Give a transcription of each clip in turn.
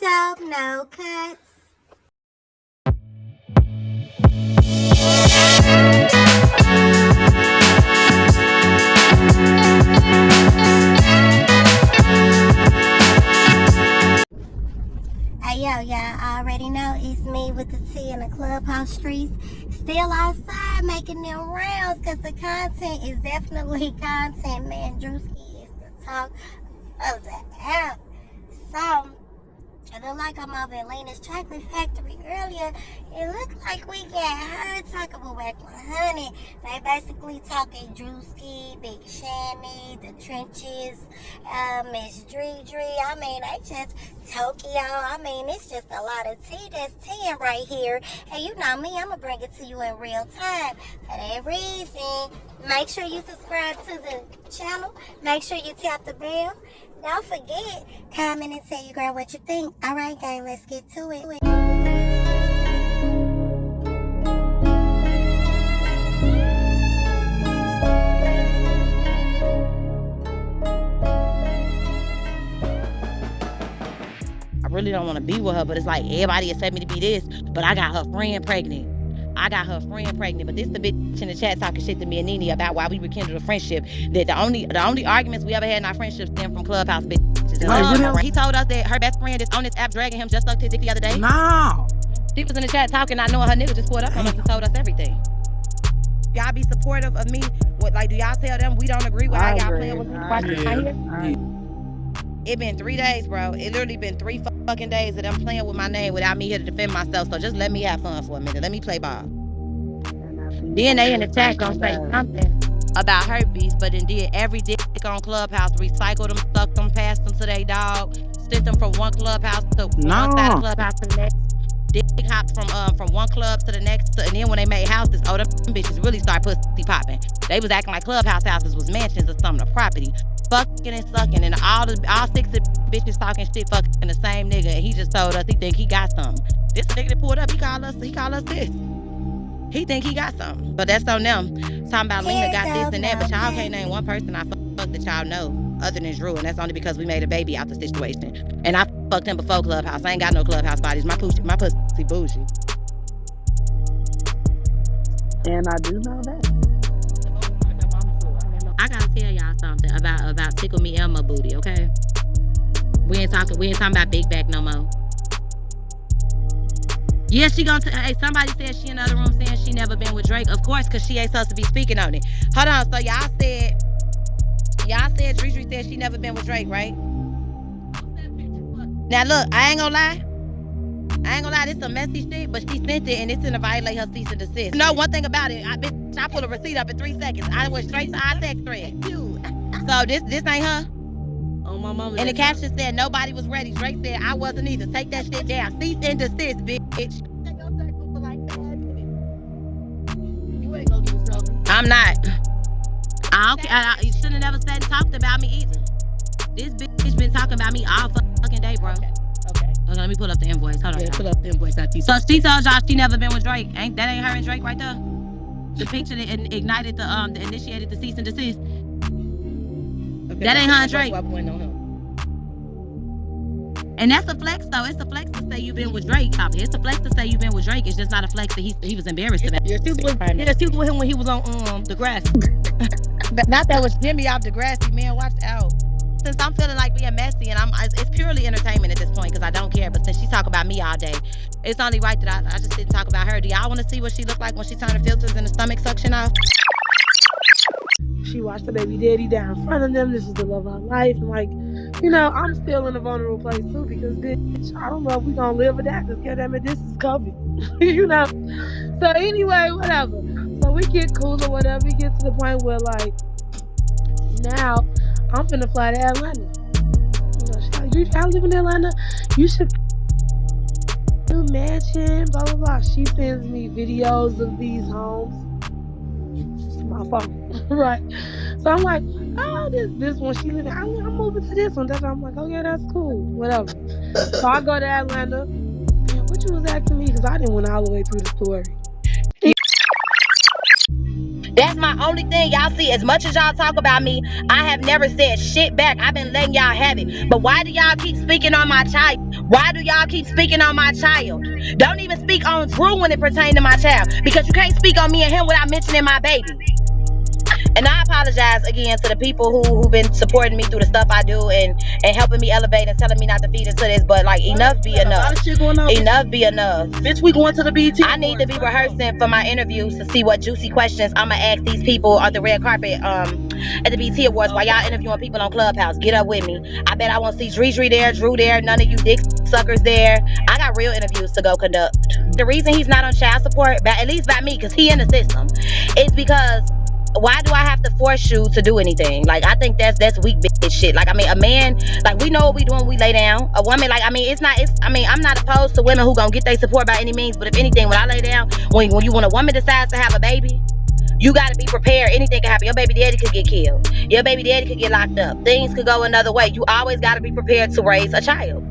don't know Cutz. Hey yo, y'all already know it's me with the T in the Clubhouse streets. Still outside making them rounds because the content is definitely content, man. Drewski is the talk of the app. So, it looked like I'm over at Lena's Chocolate Factory earlier. It looked like we got her talking about Wack 100. They basically talking Drewski, Big Channy, the trenches, Miss DriDri. I mean, they just Tokyo. I mean, it's just a lot of tea. That's 10 right here. And you know me, I'm going to bring it to you in real time. For that reason, make sure you subscribe to the channel. Make sure you tap the bell. Don't forget, comment and tell your girl what you think. All right, gang, let's get to it. I really don't want to be with her, but it's like everybody expect me to be this, but I got her friend pregnant. But this the bitch in the chat talking shit to me and Nene about why we rekindled a friendship. That the only arguments we ever had in our friendship stem from Clubhouse bitches. He told us that her best friend is on this app dragging him just sucked his dick the other day. No. She was in the chat talking, not knowing her nigga just pulled up on us and told us everything. Y'all be supportive of me. What, like, do y'all tell them we don't agree with how y'all playing with me? It been 3 days, bro. It literally been 3 fucking days that I'm playing with my name without me here to defend myself. So just let me have fun for a minute. Let me play ball. Then they in the chat gonna say something about herpes, but then did every dick on Clubhouse, recycle them, suck them, pass them to their dog, sent them from one clubhouse to one side of Clubhouse to the next. Dick hopped from one club to the next, and then when they made houses, oh, them bitches really start pussy popping. They was acting like Clubhouse houses was mansions or something, of property. Fucking and sucking, and all 6 bitches talking shit, fucking the same nigga, and he just told us he think he got something. This nigga that pulled up, he called us this. He think he got something, but that's on them. Talking about Lena got this and that, but y'all can't name one person I fucked that y'all know other than Drew, and that's only because we made a baby out the situation. And I fucked him before Clubhouse. I ain't got no Clubhouse bodies. My pussy bougie. And I do know that. I gotta tell y'all something about Tickle Me Elmo booty, okay? We ain't talking about big back no more. Yeah, she gonna hey, somebody said she in the other room saying she never been with Drake. Of course, cause she ain't supposed to be speaking on it. Hold on, so y'all said DriDri said she never been with Drake, right? Now look, I ain't gonna lie, this some messy shit, but she sent it and it's gonna violate her cease and desist. No, one thing about it, I pull a receipt up in 3 seconds. I went straight to our text thread. So this ain't her. Oh, my mama. And the caption said nobody was ready. Drake said I wasn't either. Take that shit down. Cease and desist, bitch. I'm not. You should have never said and talked about me either. This bitch been talking about me all fucking day, bro. Okay, let me pull up the invoice. Hold on. Pull up the invoice. So she told y'all she never been with Drake. Ain't her and Drake right there? The picture that ignited the initiated the cease and desist. Okay, that ain't her and Drake. And that's a flex though. It's a flex to say you been with Drake. It's a flex to say you been with Drake. It's just not a flex that he was embarrassed about. She was with him when he was on Degrassi. Not that was Jimmy off Degrassi, man. Watch out. Since I'm feeling like being messy and it's purely entertainment at this point because I don't care. But since she talk about me all day, it's only right that I just didn't talk about her. Do y'all want to see what she looked like when she turned the filters and the stomach suction off? She watched the baby daddy down in front of them. This is the love of her life. And like, you know, I'm still in a vulnerable place too because bitch, I don't know if we gonna live or die because goddamn this is COVID. You know. So anyway, whatever. So we get cool or whatever. We get to the point where like now I'm finna fly to Atlanta. You know, she's like, y'all live in Atlanta? You should new mansion, blah blah blah. She sends me videos of these homes. My phone, right? So I'm like, oh, this one she living. I'm moving to this one. That's why I'm like, oh yeah, that's cool, whatever. So I go to Atlanta. Man, what you was asking me? Because I didn't went all the way through the story. That's my only thing. Y'all see, as much as y'all talk about me, I have never said shit back. I've been letting y'all have it. But why do y'all keep speaking on my child? Why do y'all keep speaking on my child? Don't even speak on Drew when it pertains to my child, because you can't speak on me and him without mentioning my baby. And I apologize again to the people who've been supporting me through the stuff I do and helping me elevate and telling me not to feed into this. But like, enough be enough. Enough be enough. Bitch, we going to the BET. I need to be rehearsing for my interviews to see what juicy questions I'm gonna ask these people on the red carpet at the BET Awards while y'all interviewing people on Clubhouse. Get up with me. I bet I won't see DriDri there, Drew there, none of you dick suckers there. I got real interviews to go conduct. The reason he's not on child support, at least by me, because he in the system, is because why do I have to force you to do anything? Like, I think that's weak bitch shit. Like, I mean, a man, like, we know what we doing when we lay down. A woman, like, I mean, I'm not opposed to women who gonna get their support by any means, but if anything, when I lay down, when a woman decides to have a baby, you gotta be prepared. Anything can happen. Your baby daddy could get killed. Your baby daddy could get locked up. Things could go another way. You always gotta be prepared to raise a child.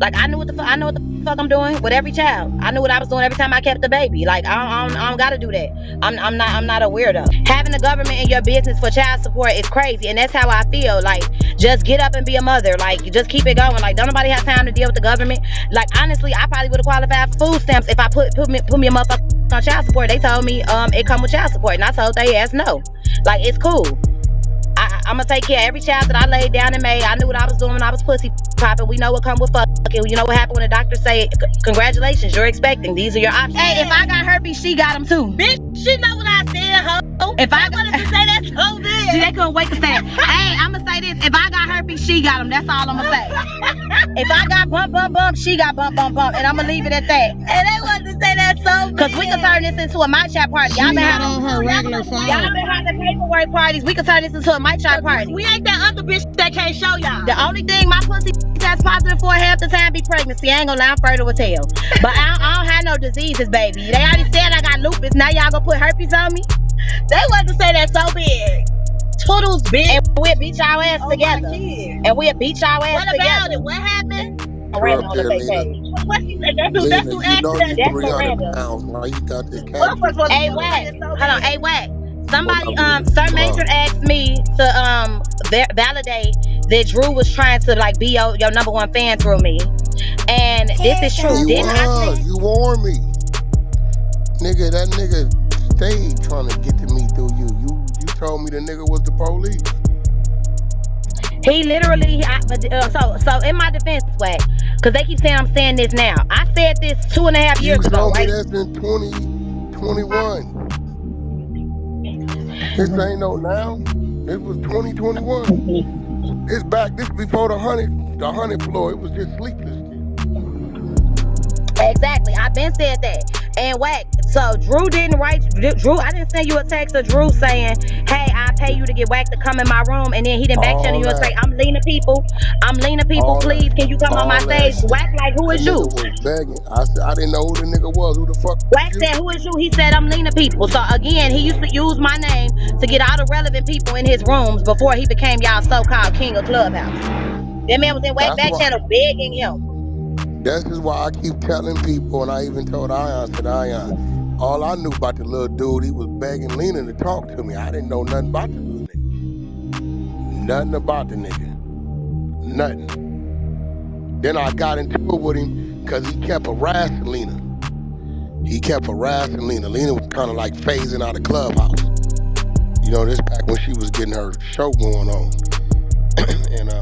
Like, I know what the fuck I'm doing with every child. I knew what I was doing every time I kept the baby. Like, I don't gotta do that. I'm not a weirdo. Having the government in your business for child support is crazy, and that's how I feel. Like, just get up and be a mother. Like, you just keep it going. Like, don't nobody have time to deal with the government. Like, honestly, I probably would have qualified for food stamps if I put me a motherfucker on child support. They told me it come with child support, and I told they ass no. Like, it's cool. I'm gonna take care of every child that I laid down and made. I knew what I was doing when I was pussy popping. We know what come with fucking. You know what happened when the doctor say, congratulations, you're expecting. These are your options. Hey, if I got herpes, she got them too. Bitch, she know what I said, ho. If I wanted to say that so big. See, they couldn't wait to say it. Hey, I'm gonna say this. If I got herpes, she got them. That's all I'm gonna say. If I got bump, she got bump. And I'm gonna leave it at that. And they wanted to say that so big. Because we can turn this into a my chat party. Y'all been having her regular phone. Y'all been having paperwork parties. We can turn this into a my chat party. We ain't that other bitch that can't show y'all. The only thing my pussy test positive for half the time be pregnancy. I ain't gonna lie, I'm fertile with tail. But I don't have no diseases, baby. They already said I got lupus. Now y'all gonna put herpes on me? They wanted to say that so big. Toodles, bitch. And we'll beat y'all ass together. And we'll beat y'all ass together. What about it? What happened? Up there, Lena. What she said? That's Lena, who you asked know that. you 300 pounds. Why you got this cat? Hey, Wack. Hold on. Hey, Wack. Somebody, Sir Major asked me to validate that Drew was trying to like be your number one fan through me, and this is true. You warned me, nigga. That nigga stayed trying to get to me through you. You told me the nigga was the police. He literally, so in my defense, Wack, because they keep saying I'm saying this now. I said this 2.5 years ago, You told right? me that's in 2021. This ain't no now. This was 2021. It's back. This before the 100 floor. It was just sleepless. Exactly. I've been said that. And Wack, so Drew didn't write. Drew, I didn't send you a text of Drew saying, "Hey, I pay you to get Wack to come in my room," and then he didn't back channel you and say, "I'm Lena people. Please, can you come on my stage?" Wack, like, who is you? Was begging. I said I didn't know who the nigga was. Who the fuck? Wack said, "Who is you?" He said, "I'm Lena people." So again, he used to use my name to get all the relevant people in his rooms before he became y'all so-called king of Clubhouse. That man was in Wack back channel begging him. This is why I keep telling people, and I even told Ion, said, Ion, all I knew about the little dude, he was begging Lena to talk to me. I didn't know nothing about the little nigga. Nothing about the nigga. Nothing. Then I got into it with him because he kept harassing Lena. Lena was kind of like phasing out of Clubhouse. You know, this back when she was getting her show going on. And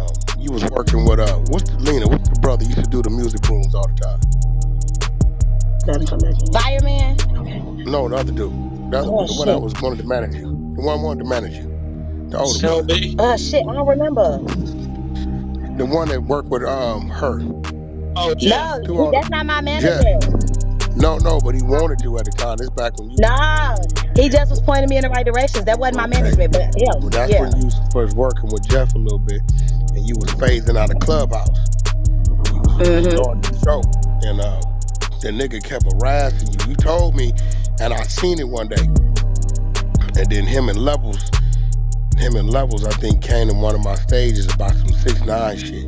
you was working with what's the brother used to do the music rooms all the time? Fireman? No, the other dude. The one that was wanted to manage you. The one wanted to manage you. The older brother. Shit, I don't remember. The one that worked with her. Oh, Jeff. No, that's not my manager. Jeff. No, but he wanted to at the time. This back when you. Nah, he just was pointing me in the right directions. That wasn't my management, but yeah. Well, that's when you was working with Jeff a little bit, and you was phasing out of Clubhouse. You was starting the show, and the nigga kept harassing you. You told me, and I seen it one day. And then him and Levelz, I think, came to one of my stages about some 6ix9ine shit.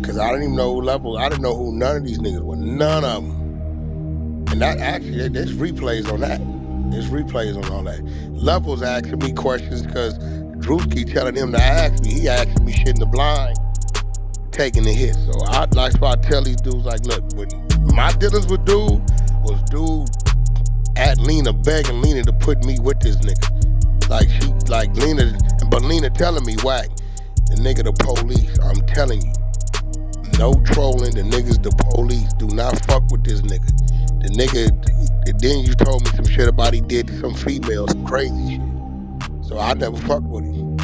Cause I didn't even know Levelz. I didn't know who none of these niggas were. None of them. And that actually, there's replays on that. There's replays on all that. Levelz asking me questions because Drewski telling him to ask me. He asking me shit in the blind. taking the hit. So I tell these dudes, like, look, when my dealings with dude was dude at Lena begging Lena to put me with this nigga. Like Lena telling me, Wack, the nigga the police. I'm telling you, no trolling. The nigga's the police. Do not fuck with this nigga. The nigga. Then you told me some shit about he did to some females, some crazy shit. So I never fucked with him.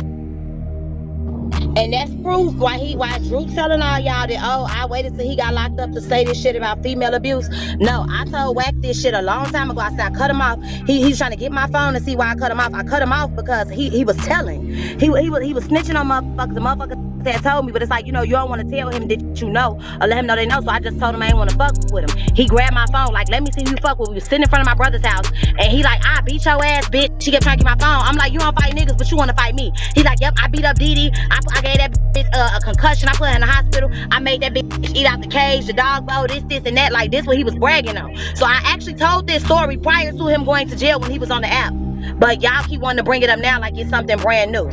And that's proof why Drew telling all y'all that, oh, I waited till he got locked up to say this shit about female abuse. No, I told Wack this shit a long time ago. I said I cut him off. He's trying to get my phone to see why I cut him off. I cut him off because he was telling. He was snitching on motherfuckers. The motherfuckers had told me, but it's like, you know, you don't want to tell him that you know or let him know they know. So I just told him I ain't want to fuck with him. He grabbed my phone, like, let me see who you fuck with. We was sitting in front of my brother's house, and he like, I beat your ass, bitch. She kept trying to get my phone. I'm like, you don't fight niggas, but you want to fight me. He like, yep, I beat up DriDri. I gave that bitch a concussion. I put her in the hospital. I made that bitch eat out the cage, the dog bowl, this and that. Like, this what he was bragging on. So I actually told this story prior to him going to jail when he was on the app. But y'all keep wanting to bring it up now like it's something brand new.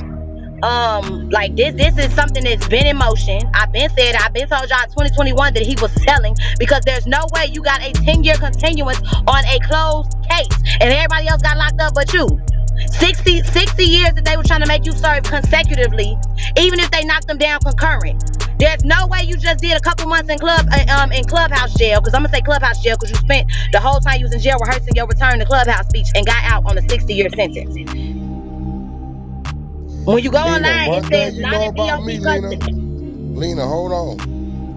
Like this is something that's been in motion. I've been told y'all 2021 that he was selling, because there's no way you got a 10-year continuance on a closed case and everybody else got locked up but you. 60 years that they were trying to make you serve consecutively, even if they knocked them down concurrent. There's no way you just did a couple months in Clubhouse jail, because I'm gonna say Clubhouse jail because you spent the whole time you was in jail rehearsing your return to Clubhouse speech and got out on a 60-year sentence. When you go online, it says you not know in about me, Lena. custody. Lena, hold on.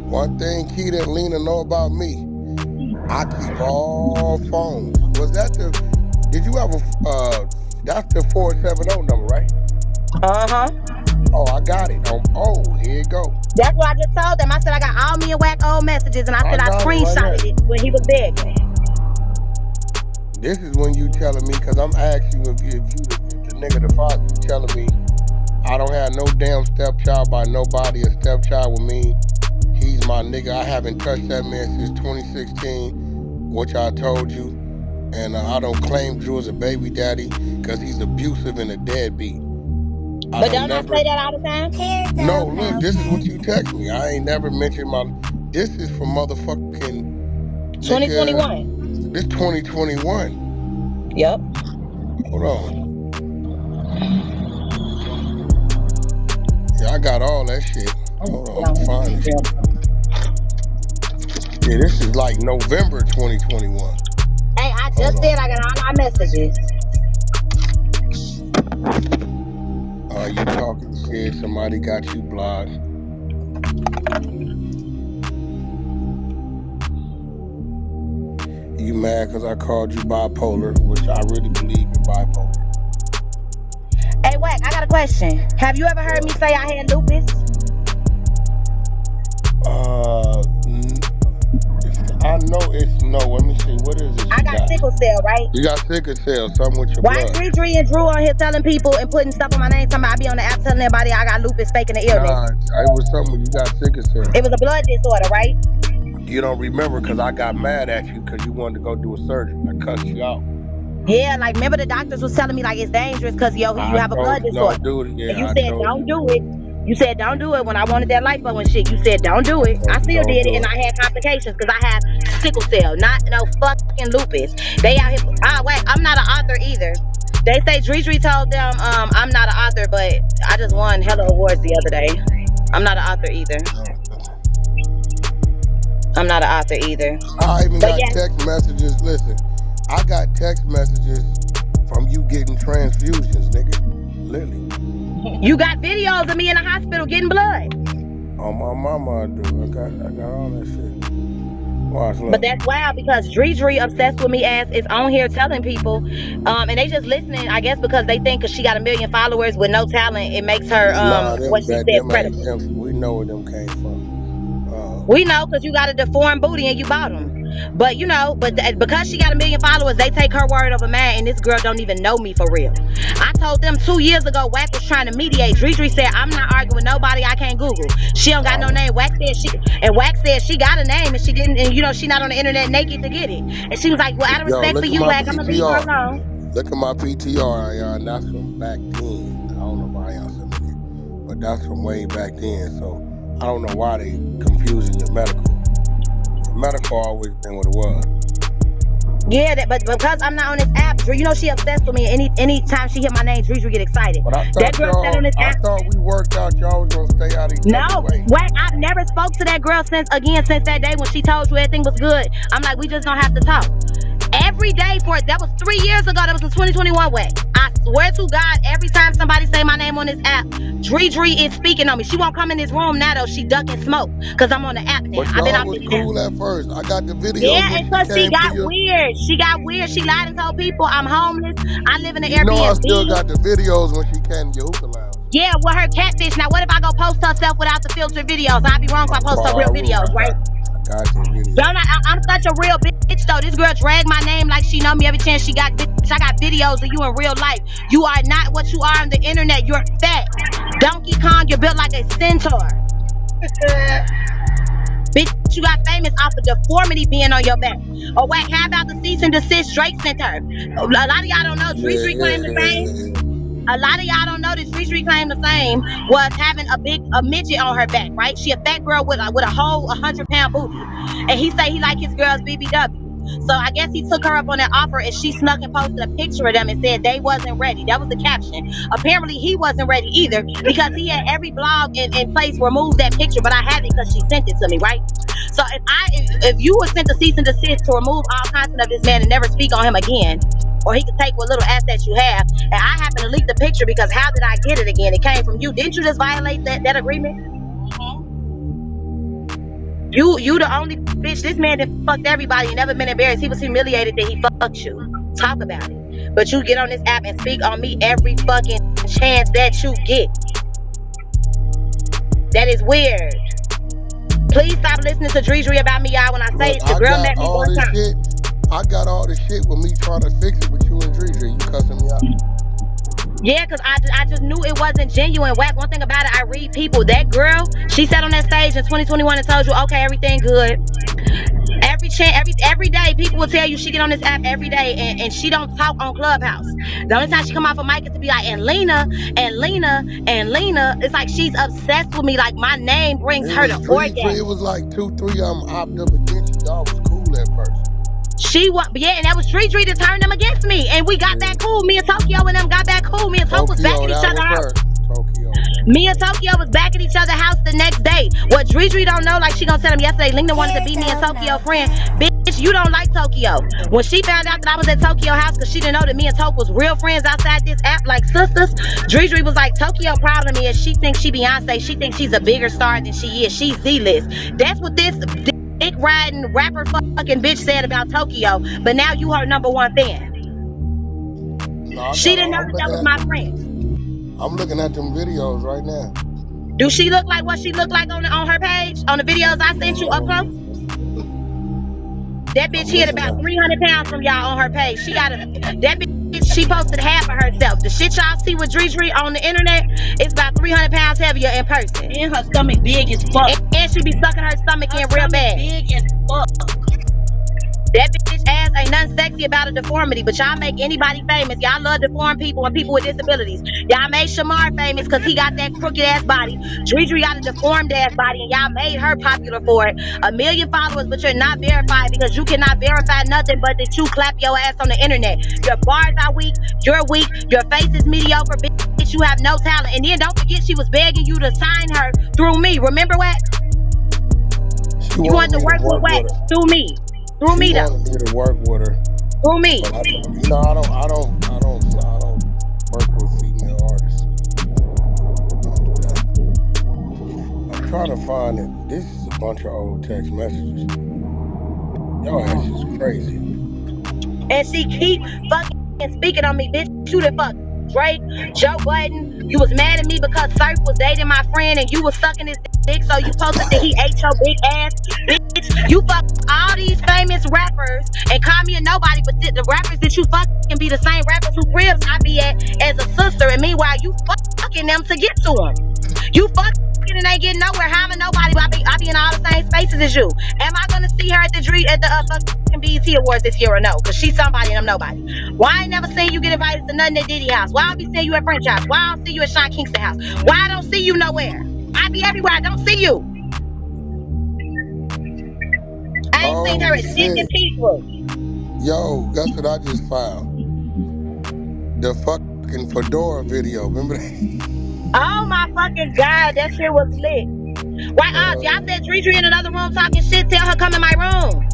One thing Keita and Lena know about me, I keep all phones. Did you ever, that's the 470 number, right? Uh-huh. Oh, I got it. Here you go. That's what I just told them. I said I got all me and Wack old messages, and I said I screenshotted it when he was begging. This is when you telling me, because I'm asking you if you the nigga the father, you telling me I don't have no damn stepchild by nobody. A stepchild with me. He's my nigga. I haven't touched that man since 2016, which I told you. And I don't claim Drew as a baby daddy because he's abusive and a deadbeat. But don't I say that all the time? No, look, this is what you text me. I ain't never mentioned this is from motherfucking 2021. This 2021. Yep. Hold on. Yeah, I got all that shit. Hold on, find it. Yeah, this is like November 2021. Hey, I just said I got all my messages. You talking shit, somebody got you blocked. You mad because I called you bipolar, which I really believe you're bipolar. Hey, Wack, I got a question. Have you ever heard me say I had lupus? I know it's no. Let me see. What is it? I got sickle cell, right? You got sickle cell, something with your blood. Why DriDri and Drew on here telling people and putting stuff on my name? Talking about I be on the app telling everybody I got lupus, faking the illness. Nah, it was something when you got sickle cell. It was a blood disorder, right? You don't remember because I got mad at you because you wanted to go do a surgery. I cussed you out. Yeah, like remember the doctors was telling me like it's dangerous because you have a blood disorder. No, dude, yeah, and you said don't do it. You said don't do it when I wanted that lipo and shit. You said don't do it. I still did it and I had complications because I have sickle cell, not no fucking lupus. They out here. Wait, I'm not an author either. They say DriDri told them I'm not an author, but I just won hella awards the other day. I'm not an author either. I'm not an author either. I even got text messages. Listen, I got text messages from you getting transfusions, nigga. Literally. You got videos of me in the hospital getting blood. Oh, my mama, I do. I got all that shit. Watch, look. But that's wild because DriDri obsessed with me ass is on here telling people, and they just listening, I guess, because they think because she got 1 million followers with no talent, it makes her what she said credible. We know where them came from. We know because you got a deformed booty and you bought them. But you know, because she got 1 million followers, they take her word over mine, and this girl don't even know me for real. I told them 2 years ago Wack was trying to mediate. DriDri said I'm not arguing with nobody I can't Google. She don't got no name. Wack said she got a name and she didn't, and you know she not on the internet naked to get it. And she was like, well, out of respect for you, Wack, I'm gonna leave her alone. Look at my PTR, y'all, and that's from back then. I don't know why y'all said it, but that's from way back then. So I don't know why they confusing your medical. Your medical always been what it was. Yeah, but because I'm not on this app, you know she obsessed with me. Anytime she hear my name, DriDri get excited. But I thought that girl said on this app. I thought we worked out y'all was gonna stay out of each other's way. No, wait, I've never spoke to that girl since that day when she told you everything was good. I'm like, we just don't have to talk. Every day that was 3 years ago. That was in 2021 way. I swear to God, every time somebody say my name on this app, DriDri is speaking on me. She won't come in this room now though. She ducking smoke because I'm on the app now. But y'all was cool at first. I got the videos. Yeah, and so she got weird. She got weird. She lied and told people I'm homeless. I live in an Airbnb. You know I still got the videos when she came to your hookah lounge. Yeah, with her catfish. Now, what if I go post herself without the filter videos? I'd be wrong if I post her real videos, right? I got the videos. I'm such a real bitch, though. This girl dragged my name like she know me every chance she got. Bitch, I got videos of you in real life. You are not what you are on the internet. You're fat. Donkey Kong, you're built like a centaur. Bitch, you got famous off of deformity being on your back. Oh, wait, how about the cease and desist Drake sent her? A lot of y'all don't know DriDri claimed the same. A lot of y'all don't know this. DriDri claimed the same was having a midget on her back, right? She a fat girl with a whole 100-pound booty, and he say he like his girls BBW. So I guess he took her up on that offer, and she snuck and posted a picture of them and said they wasn't ready. That was the caption. Apparently he wasn't ready either because he had every blog and place remove that picture, but I have it because she sent it to me, right? So if you were sent a cease and desist to remove all content of this man and never speak on him again, or he could take what little assets you have, and I happen to leak the picture because how did I get it again? It came from you. Didn't you just violate that agreement? You the only bitch. This man that fucked everybody and never been embarrassed. He was humiliated that he fucked you. Talk about it. But you get on this app and speak on me every fucking chance that you get. That is weird. Please stop listening to DriDri about me, y'all. When I say the girl met me one time. I got all the shit with me trying to fix it with you and DriDri. You cussing me out. Yeah, because I just knew it wasn't genuine. Wack, one thing about it, I read people. That girl, she sat on that stage in 2021 and told you, okay, everything good. Every day, people will tell you she get on this app every day and she don't talk on Clubhouse. The only time she come off a mic is to be like, and Lena. It's like she's obsessed with me. Like my name brings her to orgasm. It was like 2-3 of them opt up against you. Y'all was cool at first. And that was DriDri that turned them against me, and we got back cool. Me and Tokyo and them got back cool. Me and Tokyo was back at each other's house. Me and Tokyo was back at each other's house the next day. What DriDri don't know, like she gonna tell him yesterday, Lena wanted to be me and Tokyo friend. Bitch, you don't like Tokyo. When she found out that I was at Tokyo house, because she didn't know that me and Tokyo was real friends outside this app like sisters, DriDri was like, Tokyo proud of me and she thinks she Beyonce. She thinks she's a bigger star than she is. She's Z-list. That's what this dick riding rapper fucking bitch said about Tokyo, but now you her number one fan. No, she didn't know that was my friend. I'm looking at them videos right now. Do she look like what she looked like on her page? On the videos I sent you up close? That bitch hit about 300 pounds from y'all on her page. That bitch, she posted half of herself. The shit y'all see with DriDri on the internet is about 300 pounds heavier in person. And her stomach big as fuck. And she be sucking her stomach in real bad. Big as fuck. That bitch ass ain't nothing sexy about a deformity, but y'all make anybody famous. Y'all love deformed people and people with disabilities. Y'all made Shamar famous because he got that crooked ass body. DriDri got a deformed ass body, and y'all made her popular for it. 1 million followers, but you're not verified because you cannot verify nothing but that you clap your ass on the internet. Your bars are weak, you're weak, your face is mediocre, bitch, you have no talent. And then don't forget she was begging you to sign her through me. Remember what? You wanted to work with Wack through me. Through me though. Me to work with her. Through me. But I don't work with female artists. I'm trying to find it. This is a bunch of old text messages. Y'all ass is crazy. And she keep fucking speaking on me, bitch. You the fuck Drake, Joe Budden. You was mad at me because Surf was dating my friend and you was sucking his dick, so you posted that he ate your big ass. Bitch, you fuck all these famous rappers and call me a nobody, but the rappers that you fuck can be the same rappers who cribs I be at as a sister, and meanwhile you fucking them to get to them. You fucking and ain't getting nowhere. How am I nobody? I be in all the same spaces as you. Am I gonna see her at the fucking BET Awards this year or no? Cause she's somebody and I'm nobody. Why I ain't never seen you get invited to nothing at Diddy house? Why I don't be seeing you at French house? Why I don't see you at Sean Kingston house? Why I don't see you nowhere? I be everywhere. I don't see you. I ain't seen her at shit in people. Yo, guess what I just found? The fucking Fedora video. Remember that? Oh my fucking God, that shit was lit. Why, y'all said DriDri in another room talking shit, tell her come in my room.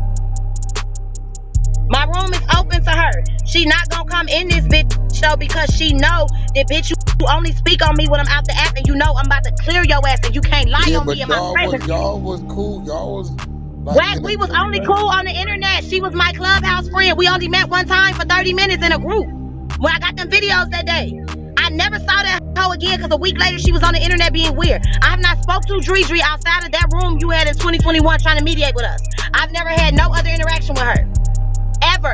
My room is open to her. She not gonna come in this bitch though because she know that bitch you only speak on me when I'm out the app and you know I'm about to clear your ass and you can't lie on me in my presence. Y'all was cool. Y'all was like Wack, we was only cool on the internet. She was my Clubhouse friend. We only met one time for 30 minutes in a group when I got them videos that day. I never saw that hoe again because a week later she was on the internet being weird. I have not spoke to DriDri outside of that room you had in 2021 trying to mediate with us. I've never had no other interaction with her. Ever.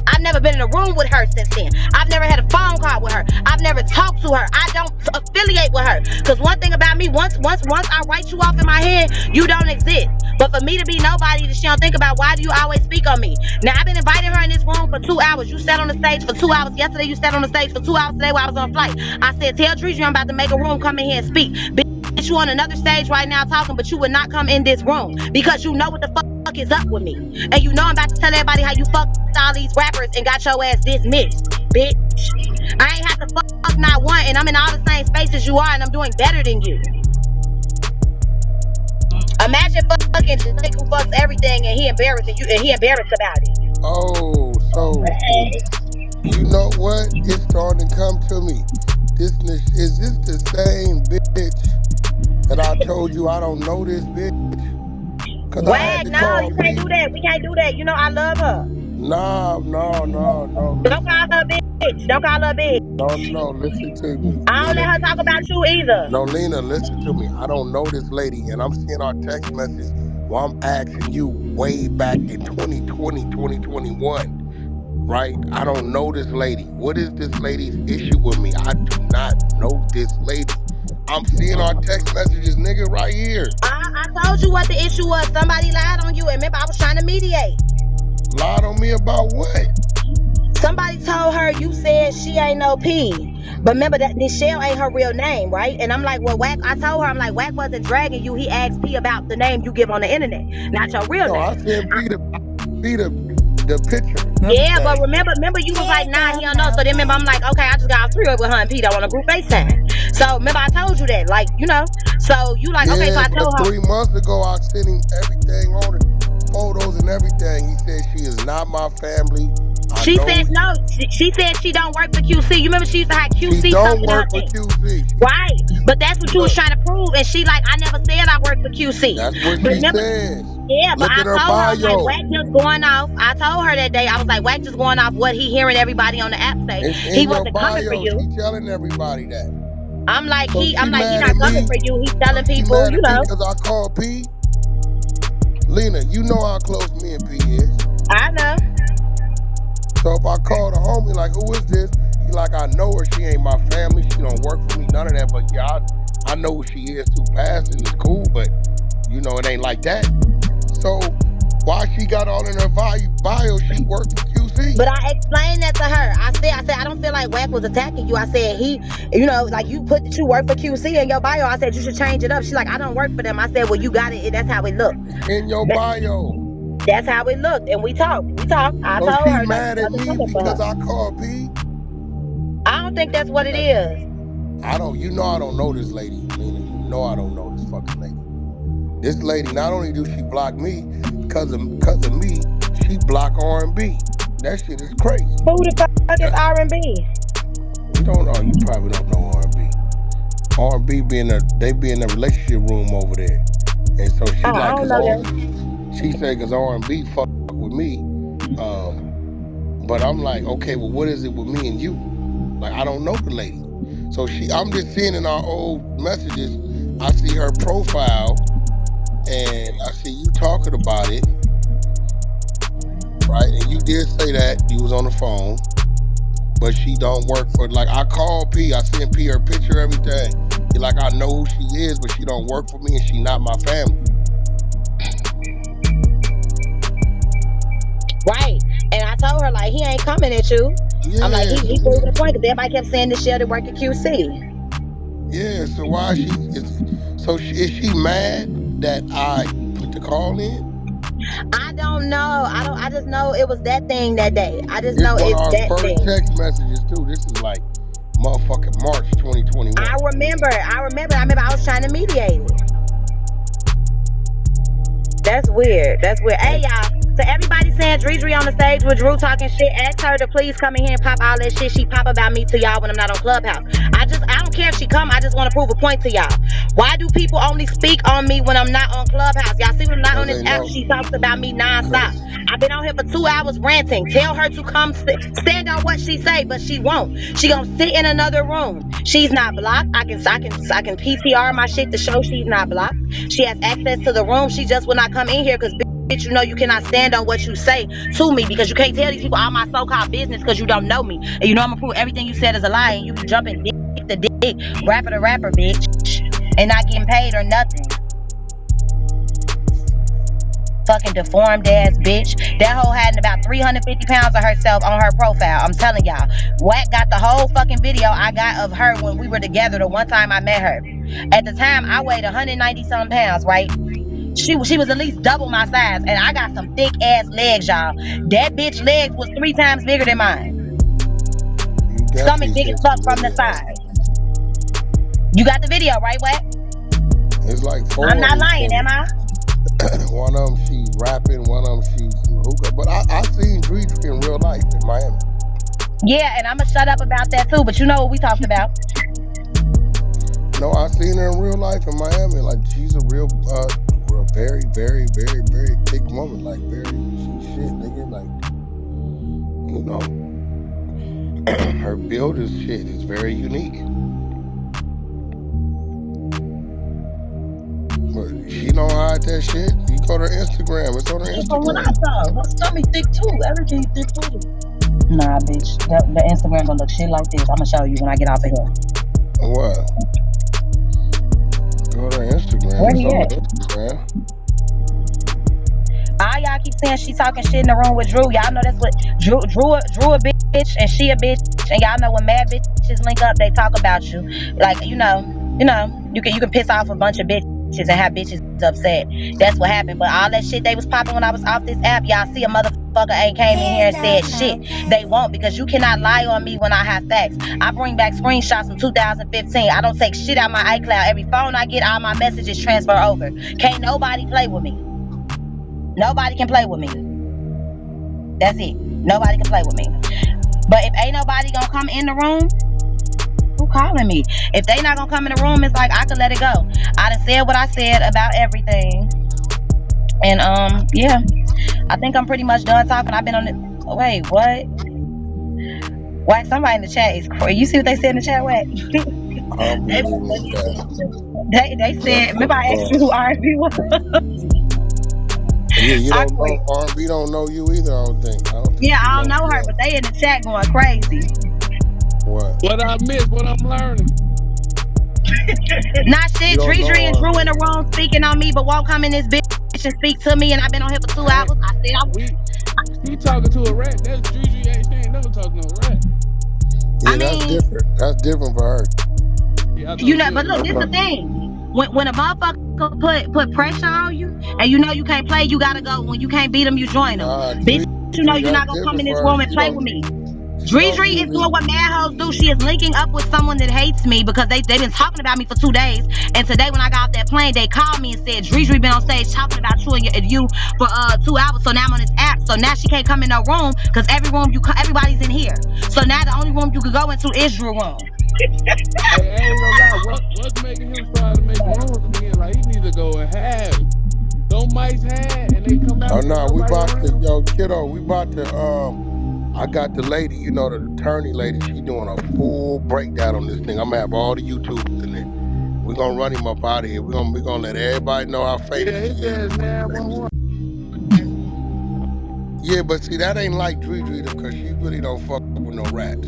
I've never been in a room with her since then. I've never had a phone call with her. I've never talked to her. I don't affiliate with her. Because one thing about me, once I write you off in my head, you don't exist. But for me to be nobody that she don't think about, why do you always speak on me? Now, I've been inviting her in this room for 2 hours. You sat on the stage for 2 hours. Yesterday, you sat on the stage for 2 hours today while I was on flight. I said, tell DriDri I'm about to make a room, come in here and speak. Bitch, you on another stage right now talking, but you would not come in this room because you know what the fuck is up with me. And you know I'm about to tell everybody how you fucked all these rappers and got your ass dismissed, bitch. I ain't have to fuck not one, and I'm in all the same spaces you are, and I'm doing better than you. Imagine fucking Jake who fucks everything and he embarrassing you and he embarrassed about it. Oh, so you know what? It's starting to come to me. Is this the same bitch that I told you I don't know this bitch? Wack, no, you can't do that. We can't do that. You know I love her. No. Don't call her bitch. Don't call her bitch. No, listen to me. I don't let her talk about you either. No, Lena, listen to me. I don't know this lady, and I'm seeing our text message while I'm asking you way back in 2020, 2021, right? I don't know this lady. What is this lady's issue with me? I do not know this lady. I'm seeing our text messages, nigga, right here. I told you what the issue was. Somebody lied on you, and remember I was trying to mediate. Lied on me about what? Somebody told her you said she ain't no P. But remember that Nichelle ain't her real name, right? And I'm like, well, Wack, I told her, I'm like, Wack wasn't dragging you. He asked P about the name you give on the internet, not your real name. I said P the picture. Yeah, but remember you was like, nah, he don't know. So then remember, I'm like, okay, I just got free with her and P on a group FaceTime. So remember, I told you that, like, you know. So you like, okay, so I told her 3 months ago, I sent him everything on it, photos and everything. He said she is not my family. She said no. She said she don't work for QC. You remember she used to have QC. She don't work for QC. Right. But that's what you was trying to prove. And she like, I never said I work for QC. That's what she says. Yeah, but I told her, like, Wack just going off. I told her that day, I was like, Wack just going off what he hearing everybody on the app say. He wasn't coming for you. He telling everybody that. I'm like, he not coming for you. He's telling people, you know. Because I called P. Lena, you know how close me and P is. I know. So if I call the homie, like, who is this? He like, I know her. She ain't my family. She don't work for me. None of that. But yeah, I know who she is too. Passing is cool, but you know it ain't like that. So why she got all in her bio? She worked for QC. But I explained that to her. I said I don't feel like Wack was attacking you. I said he, you know, like you put that you work for QC in your bio. I said you should change it up. She's like, I don't work for them. I said, well, you got it. That's how it looked. In your bio. That's how it looked, and we talked. I told her. She mad at me because I called P? I don't think that's what it is. You know I don't know this lady, Lena. You know I don't know this fucking lady. This lady, not only do she block me, because of me, she block R&B. That shit is crazy. Who the fuck is R&B? You don't know. You probably don't know R&B. R&B they be in the relationship room over there, and so she I don't know that. She said, because R&B fuck with me. But I'm like, okay, well, what is it with me and you? Like, I don't know the lady. So I'm just seeing in our old messages, I see her profile, and I see you talking about it, right? And you did say that you was on the phone, but she don't work for, like, I called P, I sent P her picture, everything. You're like, I know who she is, but she don't work for me, and she not my family. Right. And I told her, like, he ain't coming at you. Yeah. I'm like, he proved the point because everybody kept saying this shit to work at QC. Yeah, so why is she mad that I put the call in? I don't know. I just know it was that thing that day. I just It's know one of it's our that first thing. text messages too. This is like motherfucking March 2021. I remember I was trying to mediate it. That's weird. Hey, And y'all. So everybody saying DriDri on the stage with Drew talking shit, ask her to please come in here and pop all that shit she pop about me to y'all when I'm not on Clubhouse. I don't care if she come. I just want to prove a point to y'all. Why do people only speak on me when I'm not on Clubhouse? Y'all see when I'm not because on this they app, know, she talks about me nonstop. because I've been on here for 2 hours ranting. Tell her to come stand on what she say, but she won't. She gonna sit in another room. She's not blocked. I can PTR my shit to show she's not blocked. She has access to the room. She just will not come in here because bitch, you know you cannot stand on what you say to me because you can't tell these people all my so-called business because you don't know me. And you know I'm gonna prove everything you said is a lie and you be jumping dick to dick, rapper to rapper, bitch, and not getting paid or nothing. Fucking deformed ass bitch. That hoe had about 350 pounds of herself on her profile. I'm telling y'all. Wack got the whole fucking video I got of her when we were together the one time I met her. At the time, I weighed 190 something pounds, right? She was at least double my size, and I got some thick ass legs, y'all. That bitch legs was 3 times bigger than mine. you Stomach definitely big as sent fuck some from the video. side. You got the video, right, Wack? It's like I'm 4 of not them lying, am sent I? it. One of them she's rapping, one of them she's hookah. But I seen DriDri in real life in Miami. Yeah, and I'ma shut up about that too. But you know what we talked about. No, I seen her in real life in Miami. Like she's a real very, very, very, very thick woman. Like she's shit, nigga. Like, you know, her build is shit. Is very unique. But she don't hide that shit. You go to her Instagram. It's on her Yeah, from what I Instagram. saw, her stomach thick too. Everything thick too. Nah, bitch. The Instagram gonna look shit like this. I'ma show you when I get off of here. What? Go to her Instagram. Where It's he on her at? Instagram. All y'all keep saying she talking shit in the room with Drew. Y'all know that's what Drew a bitch and she a bitch. And y'all know when mad bitches link up, they talk about you. Like, you can piss off a bunch of bitches and have bitches upset. That's what happened. But all that shit they was popping when I was off this app, y'all see a motherfucker ain't came in here and said shit. They won't because you cannot lie on me when I have facts. I bring back screenshots from 2015. I don't take shit out my iCloud. Every phone I get, all my messages transfer over. Can't nobody play with me. Nobody can play with me. That's it. Nobody can play with me. But if ain't nobody gonna come in the room, who calling me? If they not gonna come in the room, it's like I could let it go. I done said what I said about everything. And yeah. I think I'm pretty much done talking. I've been on it. Wait, what? Whack, somebody in the chat is crazy. You see what they said in the chat, Wack? I don't be reading this chat. They said, remember I asked you who R&B was? Yeah, you I don't quit. know R&B don't know you either. I don't think. I don't think Yeah, she I don't knows know you. her, but they in the chat going crazy. What? What I missed, what I'm learning. Not You shit. don't know DriDri and Drew in R&B. the room speaking on me, but won't come in this bitch and speak to me. And I've been on here for 2 hours. I said She talking to a rat. That's DriDri. She ain't never talking to a rat. Yeah, I that's mean, different. That's different for her. Yeah, I know she a but look, rat. this the thing. When a motherfucker put pressure on you, and you know you can't play, you gotta go. When you can't beat them, you join them. Nah, Bitch, you know DriDri, you're that's not gonna come different in for this her. room and play with me. She don't DriDri is usually. doing what mad hoes do. She is linking up with someone that hates me because they've been talking about me for 2 days. And today when I got off that plane, they called me and said DriDri been on stage talking about you for 2 hours. So now I'm on this app. So now she can't come in no room because everybody's in here. So now the only room you could go into is Drew room. Hey, I ain't gonna lie. What's making him try to make rooms again? Like he need to go and have. Don't mice had and they come Oh out and no, we nobody about to, around. yo, kiddo. We about to. I got the lady, you know, the attorney lady. She doing a full breakdown on this thing. I'm gonna have all the YouTubers in there. We're gonna run him up out of here. We're gonna let everybody know how Yeah, famous he his is. ass Who famous. 911. Yeah, but see, that ain't like DriDri though, cause she really don't fuck with no rats.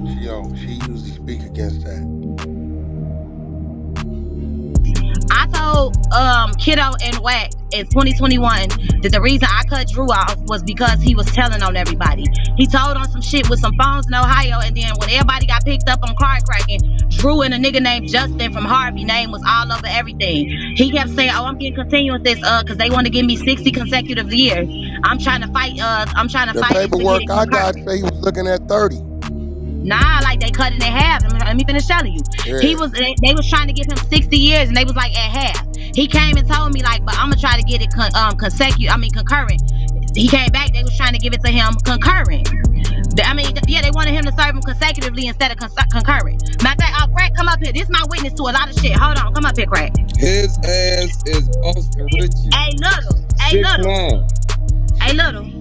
She don't. She usually speak against that. told Kiddo and Wack in 2021 that the reason I cut Drew off was because he was telling on everybody. He told on some shit with some phones in Ohio, and then when everybody got picked up on car cracking, Drew and a nigga named Justin from Harvey name was all over everything. He kept saying, "Oh, I'm getting continuances because they want to give me 60 consecutive years. I'm trying to fight. The Fight it to get paperwork it I got concurrent." say he was looking at 30. Nah, like they cut it in half. Let me finish telling you. Yeah. They was trying to give him 60 years, and they was like at half. He came and told me like, but I'm gonna try to get it concurrent. He came back. They was trying to give it to him concurrent. They wanted him to serve him consecutively instead of concurrent. Matter of fact, Crack, come up here. This is my witness to a lot of shit. Hold on, come up here, Crack. His ass is Boston Richie. Hey, little.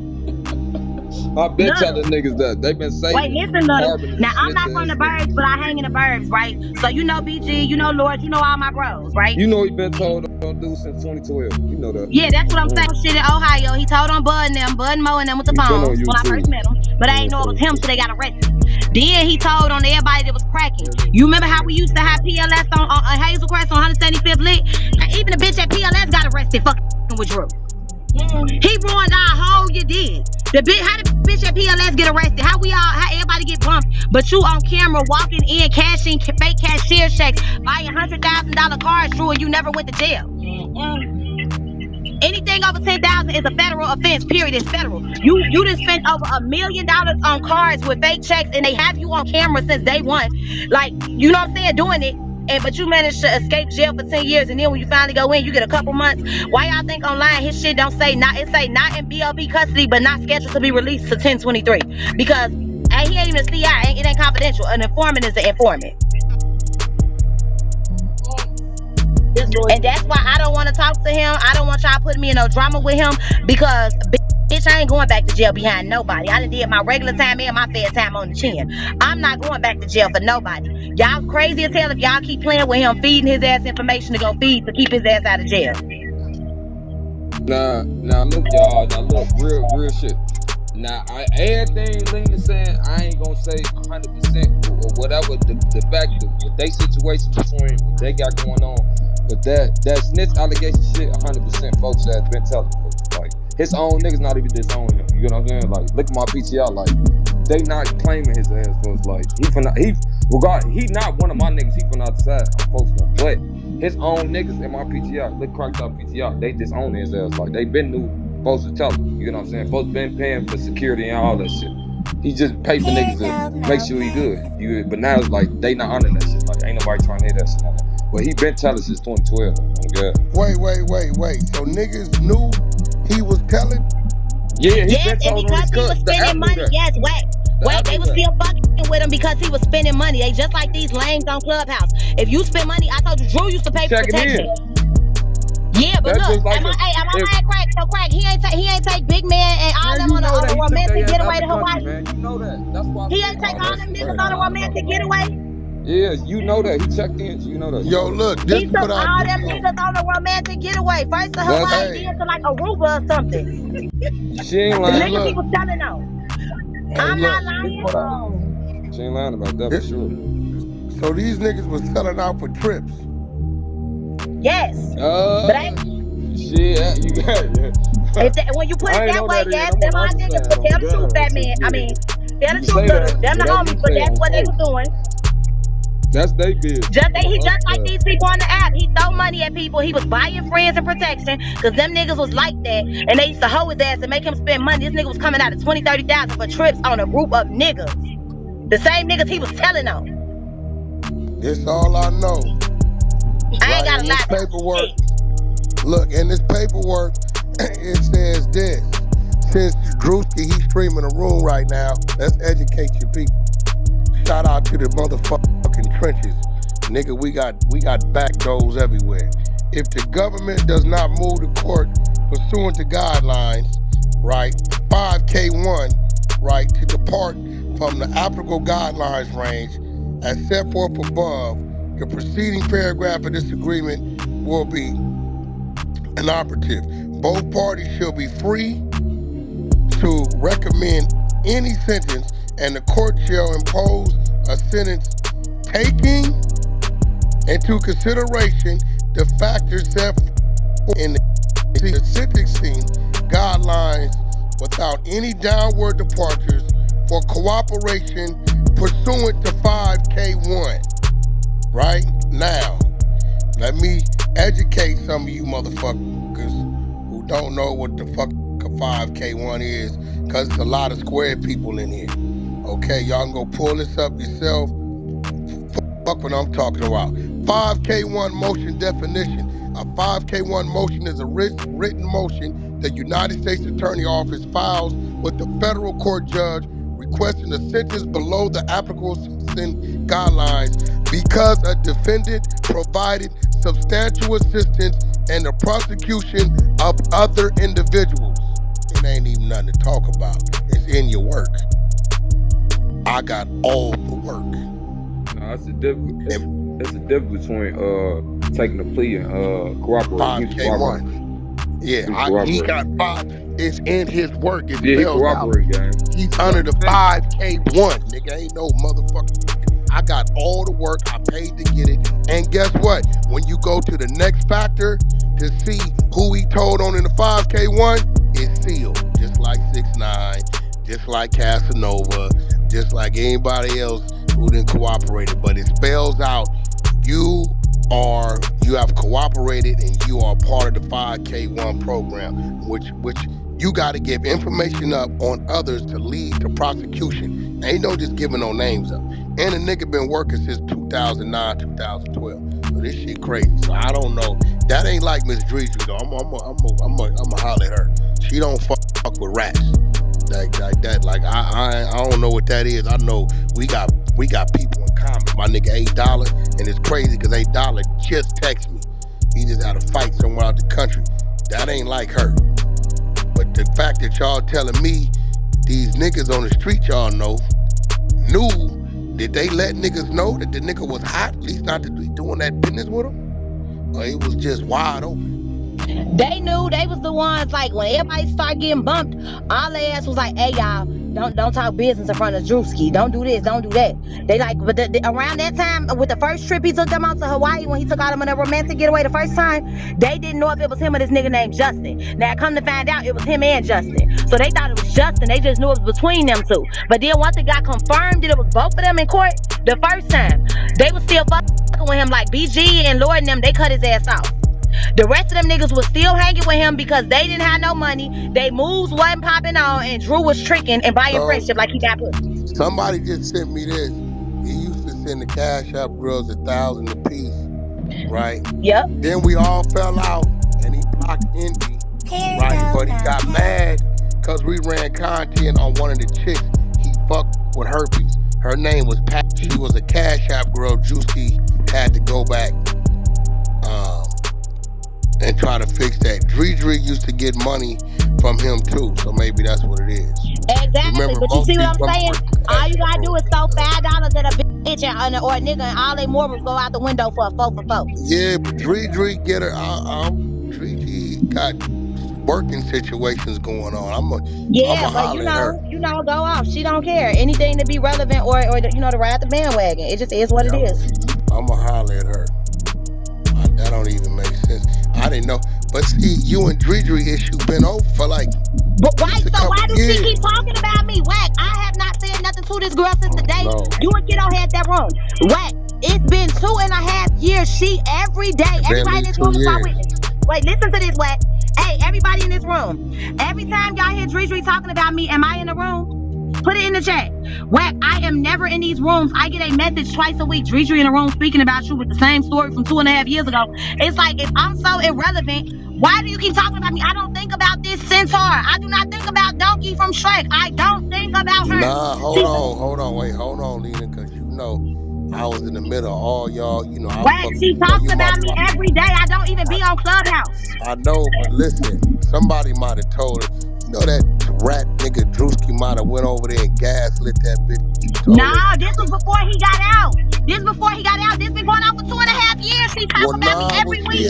I bet y'all the niggas that they been saying. Wait, listen, little. Now I'm not from the burbs, but I hang in the burbs, right? So you know BG, you know Lord, you know all my bros, right? You know he been told don't do since 2012. You know that. Yeah, that's what I'm saying. Shit in Ohio, he told on Bud and Mo and them with the phones when I first met him, but I ain't know it was him, so they got arrested. Then he told on everybody that was cracking. You remember how we used to have PLS on Hazelcrest on 175th Lit? Even the bitch at PLS got arrested fucking with Drew. He ruined our whole year did. How the bitch at PLS get arrested? How everybody get bumped? But you on camera walking in, cashing fake cashier checks, buying $100,000 cars, Drew, and you never went to jail. Anything over 10,000 is a federal offense. Period. It's federal. You done spent over $1 million on cars with fake checks, and they have you on camera since day one. Like, you know what I'm saying? Doing it. But you managed to escape jail for 10 years, and then when you finally go in, you get a couple months. Why y'all think online his shit don't say not? It say not in BLB custody, but not scheduled to be released to 10/23 because he ain't even a CI. It ain't confidential. An informant is an informant. And that's why I don't want to talk to him. I don't want y'all putting me in no drama with him because bitch, I ain't going back to jail behind nobody. I done did my regular time and my fair time on the chin. I'm not going back to jail for nobody. Y'all crazy as hell if y'all keep playing with him, feeding his ass information to go feed to keep his ass out of jail. Now look, y'all. Now look, real shit. Now, everything Lena saying, I ain't gonna say 100% or whatever the fact of what they situation between what they got going on. But that snitch allegation shit, 100% folks has been telling folks. Like, his own niggas not even disowning him. You know what I'm saying? Like, look at my PTR. Like, they not claiming his ass was like, he not one of my niggas. He from outside. I'm folks from, but his own niggas in my PTR, look cracked up PTR, they disown his ass. Like, they been new. Folks to tell him, you know what I'm saying? Folks been paying for security and all that shit. He just paid for niggas to make sure he good. But now it's like they not honoring that shit. Like ain't nobody trying to hear that shit. But he been telling since 2012. Okay. Wait. So niggas knew he was telling? Yeah, he yes, been and because he was spending money. Yes, wait, they was still fucking with him because he was spending money. They just like these lames on Clubhouse. If you spend money, I told you Drew used to pay for protection. Yeah, but that's look, like am I lying, Crack? So Crack, he ain't take Big Man and all them on a romantic getaway to Hawaii. Man. You know that. That's why he ain't take all them niggas on a romantic getaway. Yeah, you know that. He checked in. You know that. Yo, look, this he took all them niggas on a romantic getaway. First to Hawaii, then to like Aruba or something. She ain't lying. The niggas he was telling on. I'm not lying. She ain't lying about that for sure. So these niggas was selling out for trips. Yes. But shit, you got it. When you put it that way, yes, them my niggas, but tell the truth, that man. I mean, tell the truth, them the homies, but that's what they was doing. That's they business. He just like these people on the app. He throw money at people. He was buying friends and protection because them niggas was like that, and they used to hoe his ass and make him spend money. This nigga was coming out of 20,000-30,000 for trips on a group of niggas. The same niggas he was telling on. This all I know. I ain't got a lot of paperwork. Look, in this paperwork, it says this. Since Drewski, he's streaming a room right now, let's educate your people. Shout out to the motherfucking trenches. Nigga, we got back doors everywhere. If the government does not move the court pursuant to guidelines, right, 5K1, right, to depart from the applicable guidelines range as set forth above, the preceding paragraph of this agreement will be inoperative. Both parties shall be free to recommend any sentence, and the court shall impose a sentence taking into consideration the factors set in the sentencing guidelines without any downward departures for cooperation pursuant to 5K1. Right now, let me educate some of you motherfuckers who don't know what the fuck a 5K1 is, because it's a lot of square people in here. Okay, y'all can go pull this up yourself. Fuck what I'm talking about. 5K1 motion definition. A 5K1 motion is a written motion the United States Attorney Office files with the federal court judge requesting a sentence below the applicable sentencing guidelines because a defendant provided substantial assistance in the prosecution of other individuals. It ain't even nothing to talk about. It's in your work. I got all the work. No, that's the difference. That's the difference between taking a plea and cooperating. 5K1. Yeah, he got 5. It's in his work. It's he cooperating, gang. He's under the 5K1. Nigga, ain't no motherfucking. I got all the work. I paid to get it. And guess what? When you go to the next factor to see who he told on in the 5K1, it's sealed. Just like 6ix9ine, just like Casanova, just like anybody else who didn't cooperate. But it spells out you have cooperated and you are part of the 5K1 program, which you got to give information up on others to lead to prosecution. Ain't no just giving no names up. And the nigga been working since 2009, 2012. So this shit crazy. So I don't know. That ain't like Miss DriDri though. I'm a holler at her. She don't fuck with rats. Like that. Like I don't know what that is. I know we got people in common. My nigga $8, and it's crazy because $8 just text me. He just had a fight somewhere out the country. That ain't like her. But the fact that y'all telling me these niggas on the street y'all knew, did they let niggas know that the nigga was hot? At least not to be doing that business with him? Or it was just wide open? They knew. They was the ones, like, when everybody started getting bumped, all their ass was like, hey, y'all, don't talk business in front of Drewski. Don't do this, don't do that. They like, but around that time, with the first trip he took them out to Hawaii, when he took out them on a romantic getaway the first time, they didn't know if it was him or this nigga named Justin. Now, come to find out, it was him and Justin. So they thought it was Justin. They just knew it was between them two. But then once it got confirmed that it was both of them in court, the first time, they was still fucking with him. Like BG and Lord and them, they cut his ass off. The rest of them niggas was still hanging with him because they didn't have no money. They moves wasn't popping on, and Drew was tricking and buying friendship like he got pussy. Somebody just sent me this. He used to send the Cash App girls $1,000 apiece, right? Yep. Then we all fell out, and he blocked Envy, right? But he got mad because we ran content on one of the chicks he fucked with herpes. Her name was Pat. She was a Cash App girl. Drewski had to go back and try to fix that. DriDri used to get money from him too, so maybe that's what it is. Exactly. Remember, but you see what I'm saying? All you gotta do is throw $5 at a bitch or a nigga, and all they morals go out the window for a 4 for 4. Yeah, but DriDri get her. DriDri got working situations going on. I'm but you know, go off. She don't care anything to be relevant or to ride the bandwagon. It just is what it is. I'ma holler at her. That don't even make sense. I didn't know. But see, you and DriDri issue been over for like. But why? So why does she keep talking about me? Wack, I have not said nothing to this girl since the day you and Kiddo had that room. Wack, it's been 2.5 years. She every day, everybody in this room is my witness. Wait, listen to this, Wack. Hey, everybody in this room. Every time y'all hear DriDri talking about me, am I in the room? Put it in the chat. Wack, I am never in these rooms. I get a message twice a week. DriDri in a room speaking about you with the same story from 2.5 years ago. It's like, if I'm so irrelevant, why do you keep talking about me? I don't think about this centaur. I do not think about Donkey from Shrek. I don't think about her. Nah, hold on, Lena, because you know I was in the middle of all y'all. You know, Wack, she talks about me every day. I don't even be on Clubhouse. I know, but listen, somebody might have told her. You know that rat nigga Drewski might have went over there and gaslit that bitch. Nah, this was before he got out. This been going on for 2.5 years. She talks about me every week.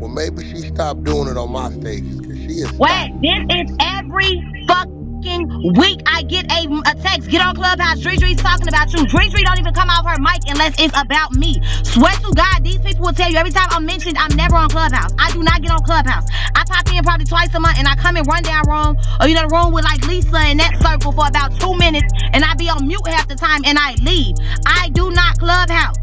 Well, maybe she stopped doing it on my stages because she is. Wait, this is every fuck fucking week I get a text, get on Clubhouse, DriDri's talking about you. DriDri don't even come off her mic unless it's about me. Swear to God, these people will tell you every time I'm mentioned, I'm never on Clubhouse. I do not get on Clubhouse. I pop in probably twice a month and I come in rundown room, or the room with like Lisa in that circle for about 2 minutes, and I be on mute half the time and I leave. I do not Clubhouse.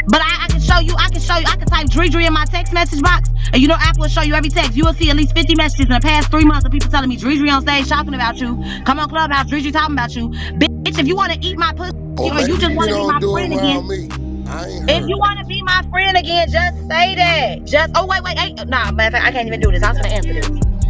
But I can show you, I can type DriDri in my text message box, and Apple will show you every text. You will see at least 50 messages in the past 3 months of people telling me DriDri on stage talking about you. Come on Clubhouse, DriDri talking about you. Bitch, if you want to eat my pussy, or you just want to be my friend again, if you want to be my friend again, just say that. Wait. Nah, matter of fact, I can't even do this. I was gonna answer this.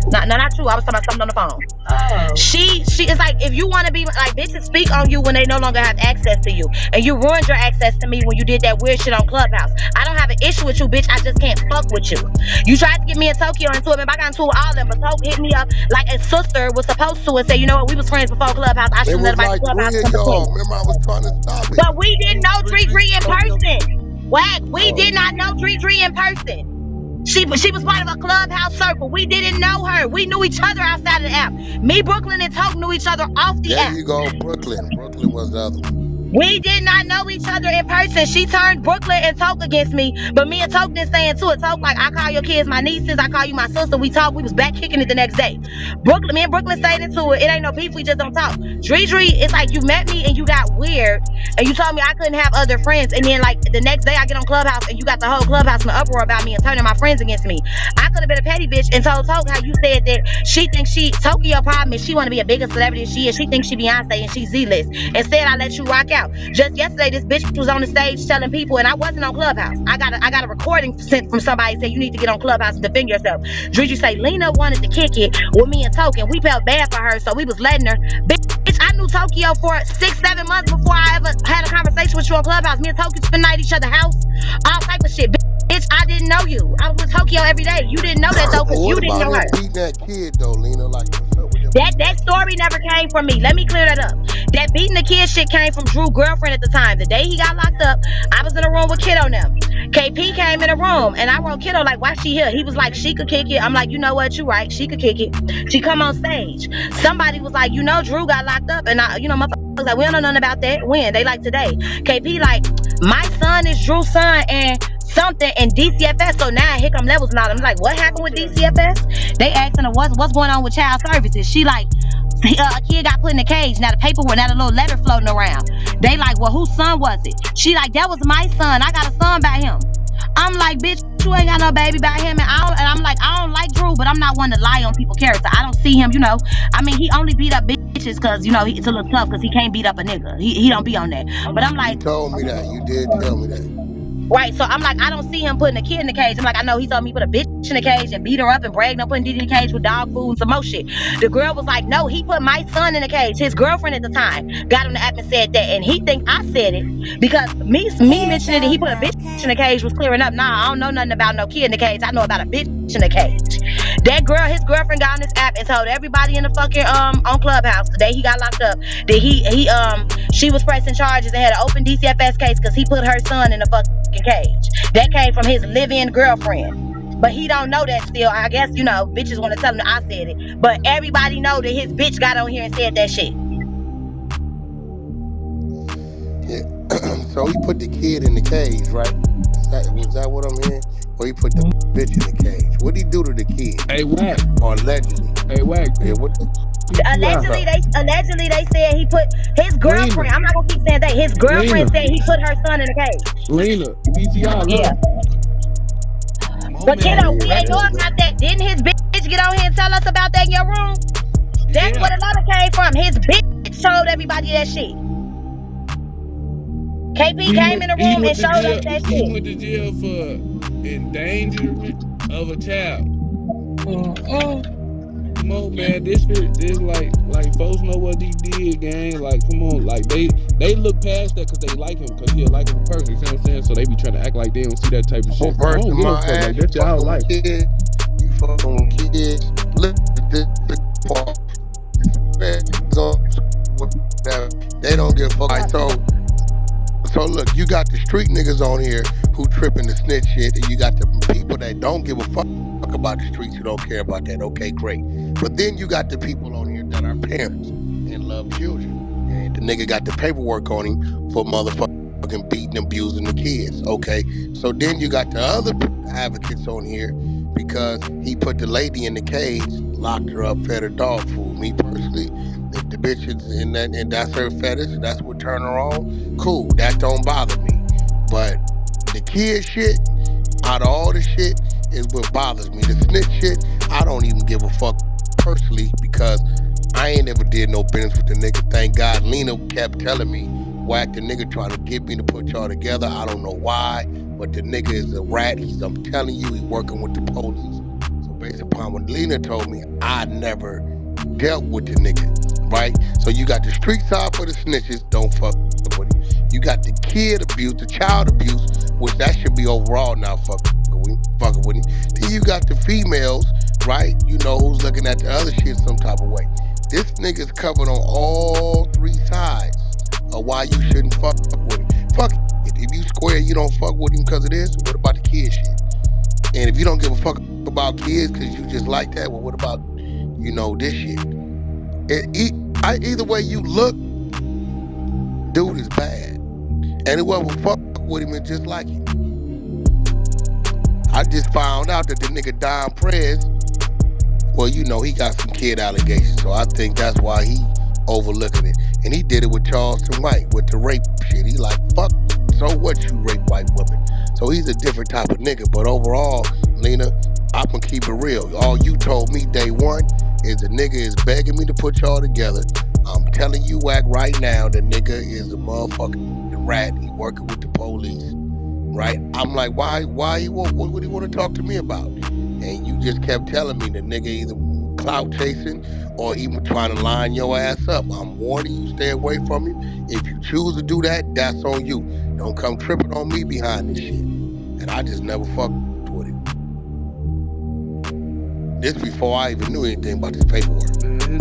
Not true. I was talking about something on the phone. Oh. She is like, if you want to be like, bitches speak on you when they no longer have access to you, and you ruined your access to me when you did that weird shit on Clubhouse. I don't have an issue with you, bitch. I just can't fuck with you. You tried to get me and Tokyo into it, man. I got into it with all of them, but Tokyo hit me up like a sister was supposed to and say, you know what, we was friends before Clubhouse. I shouldn't let about Clubhouse. Remember, I was trying to stop it. But we didn't know DriDri in person. Wack, we did not know DriDri in person. She was part of a Clubhouse circle. We didn't know her. We knew each other outside of the app. Me, Brooklyn, and Toke knew each other off the app. There you go, Brooklyn. Brooklyn was the other one. We did not know each other in person. She turned Brooklyn and Toke against me, but me and Toke didn't say into it. Toke like, I call your kids my nieces, I call you my sister. We talked. We was back kicking it the next day. Me and Brooklyn stayed into it. It ain't no beef. We just don't talk. DriDri, it's like you met me and you got weird, and you told me I couldn't have other friends, and then like the next day I get on Clubhouse and you got the whole Clubhouse in the uproar about me and turning my friends against me. I could have been a petty bitch and told Toke how you said that she thinks Tokyo problem is she want to be a bigger celebrity than she is. She thinks she Beyonce and she's Z-list. Instead, I let you rock out. Just yesterday, this bitch was on the stage telling people, and I wasn't on Clubhouse. I got a recording sent from somebody saying you need to get on Clubhouse and defend yourself. DriDri say Lena wanted to kick it with me and Toke, and we felt bad for her, so we was letting her. Bitch, I knew Tokyo for 6-7 months before I ever had a conversation with you on Clubhouse. Me and Tokyo spend night each other house, all type of shit. Bitch, I didn't know you. I was with Tokyo every day. You didn't know that though, because you didn't know her. Beating that kid though, Lena, like what's up with that story never came from me. Let me clear that up. That beating the kid shit came from Drew's girlfriend at the time. The day he got locked up, I was in a room with Kiddo now. KP came in the room and I wrote Kiddo like, why she here? He was like, she could kick it. I'm like, you know what? You right. She could kick it. She come on stage. Somebody was like, Drew got locked up, and motherfuckers like, we don't know nothing about that. When? They like today. KP like, my son is Drew's son and something in DCFS. So now here come Levelz and all. I'm like, what happened with DCFS? They asking her what's going on with child services. She like, a kid got put in a cage. Now the paperwork, now the little letter floating around. They like, well, whose son was it? She like, that was my son. I got a son by him. I'm like, bitch, you ain't got no baby by him. And I'm like, I don't like Drew, but I'm not one to lie on people's character. I don't see him, he only beat up bitches because, it's a little tough because he can't beat up a nigga. He don't be on that. But I'm like, you told me that. You did tell me that. Right, so I'm like, I don't see him putting a kid in the cage. I'm like, I know he told me put a bitch in the cage and beat her up and bragged on putting DD in the cage with dog food and some more shit. The girl was like, no, he put my son in the cage. His girlfriend at the time got on the app and said that, and he think I said it because me mentioning that he put a bitch in the cage was clearing up. Nah, I don't know nothing about no kid in the cage. I know about a bitch in the cage. That girl, his girlfriend got on this app and told everybody in the fucking on Clubhouse the day he got locked up that she was pressing charges and had an open DCFS case because he put her son in the fucking cage. That came from his live-in girlfriend. But he don't know that still. I guess, bitches want to tell him that I said it. But everybody know that his bitch got on here and said that shit. Yeah. So he put the kid in the cage, right? Was that what I'm hearing? Or he put the bitch in the cage? What'd he do to the kid? Hey, Wack. Or allegedly? Hey, Wack. Yeah, Allegedly, they said he put his girlfriend. Lena. I'm not gonna keep saying that. His girlfriend said he put her son in the cage. Lena, PTR, yeah. But kiddo, we ain't know about that. Didn't his bitch get on here and tell us about that in your room? That's where the letter came from. His bitch told everybody that shit. KP came in the room and showed us that shit. He went to jail for endangerment of a child. Come on, man. This like folks know what he did, gang. Like, come on, like they look past that because they like him, because he a likable person. You see what I'm saying? So they be trying to act like they don't see that type of shit. I don't give a fuck. Like, that's your life. You fucking kids. Look at this part. They don't give a fuck. Right, so look, you got the street niggas on here who tripping the snitch shit, and you got the people that don't give a fuck about the streets who don't care about that. Okay, great. But then you got the people on here that are parents and love children. And the nigga got the paperwork on him for motherfucking beating and abusing the kids. Okay, so then you got the other advocates on here because he put the lady in the cage, locked her up, fed her dog food. Me personally, if the bitch is in that and that's her fetish, that's what turn her on, cool, that don't bother me. But the kid shit, out of all the shit, is what bothers me. The snitch shit, I don't even give a fuck personally because I ain't ever did no business with the nigga. Thank God Lena kept telling me, Wack, the nigga trying to get me to put y'all together. I don't know why, but the nigga is a rat. I'm telling you, he's working with the police. So based upon what Lena told me, I never dealt with the nigga, right? So you got the street side for the snitches, don't fuck with him. You got the kid abuse, the child abuse, which that should be overall now fucking with him. Then you got the females, right? You know, who's looking at the other shit some type of way. This nigga's covered on all three sides of why you shouldn't fuck with him. Fuck it. If you square, you don't fuck with him because of this, what about the kid shit? And if you don't give a fuck about kids because you just like that, well, what about, you know, this shit? Either way you look, dude is bad. And whoever fuck with him is just like him. I just found out that the nigga Don Prez, well, you know, he got some kid allegations, so I think that's why he overlooking it. And he did it with Charleston White, with the rape shit. He like, fuck, so what, you rape white women? So he's a different type of nigga. But overall, Lena, I'm gonna keep it real. All you told me day one is the nigga is begging me to put y'all together. I'm telling you, Wack, right now, the nigga is a motherfucking rat. He working with the police, right? I'm like, why what would he want to talk to me about? And you just kept telling me the nigga either clout chasing or even trying to line your ass up. I'm warning you, stay away from him. If you choose to do that, that's on you. Don't come tripping on me behind this shit. And I just never fucked with him. This before I even knew anything about this paperwork. I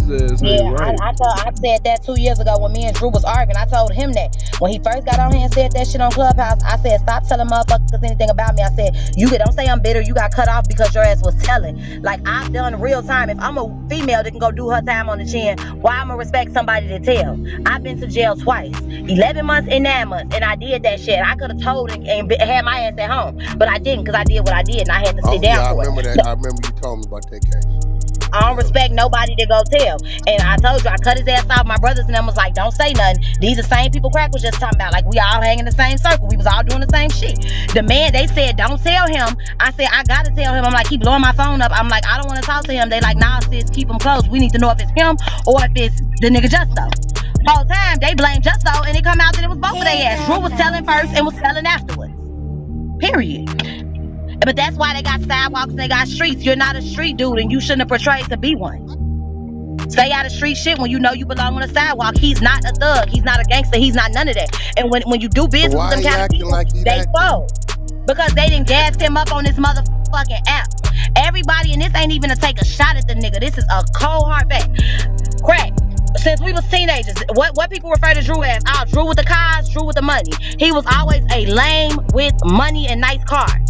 said that 2 years ago when me and Drew was arguing. I told him that when he first got on here and said that shit on Clubhouse. I said, stop telling motherfuckers anything about me. I said, don't say I'm bitter. You got cut off because your ass was telling. Like, I've done real time. If I'm a female that can go do her time on the chin, why I'ma respect somebody to tell? I've been to jail twice, 11 months and 9 months, and I did that shit. I could have told and had my ass at home, but I didn't because I did what I did and I had to sit down for it. I remember that. I remember you told me about that case. I don't respect nobody to go tell. And I told you, I cut his ass off. My brothers and them was like, don't say nothing. These the same people Crack was just talking about. Like, we all hang in the same circle. We was all doing the same shit. The man, they said, don't tell him. I said, I gotta tell him. I'm like, he blowing my phone up. I'm like, I don't want to talk to him. They like, nah, sis, keep him close. We need to know if it's him or if it's the nigga Justo. Whole time, they blame Justo, and it come out that it was both of their ass. Drew was telling first and was telling afterwards. Period. But that's why they got sidewalks and they got streets. You're not a street dude and you shouldn't have portrayed to be one. Stay out of street shit when you know you belong on a sidewalk. He's not a thug. He's not a gangster. He's not none of that. And when you do business with them kind of people, like they fall. Because they didn't gas him up on this motherfucking app. Everybody, and this ain't even to take a shot at the nigga. This is a cold hard fact. Crack. Since we was teenagers, what people refer to Drew as? Drew with the cars, Drew with the money. He was always a lame with money and nice cars.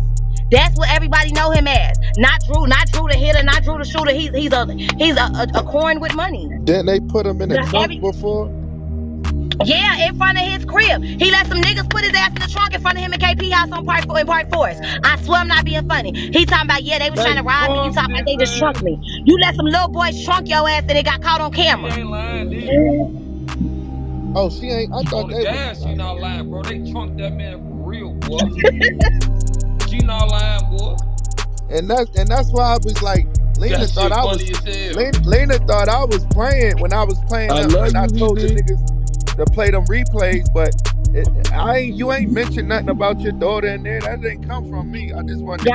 That's what everybody know him as. Not Drew the hitter, not Drew the shooter. He's a corn with money. Didn't they put him in the trunk before? Yeah, in front of his crib. He let some niggas put his ass in the trunk in front of him in KP house on Park Forest. I swear I'm not being funny. He talking about, they was trying to rob me. You talking about they just trunked me. You let some little boys trunk your ass and it got caught on camera. She ain't lying, dude. Oh, she ain't. I thought they was. She not lying, bro. They trunked that man for real, boy. She not lying, boy. And that's why I was like, Lena thought I was playing when I was playing. I told the niggas to play them replays, but you ain't mentioned nothing about your daughter in there. That didn't come from me. I just wanted to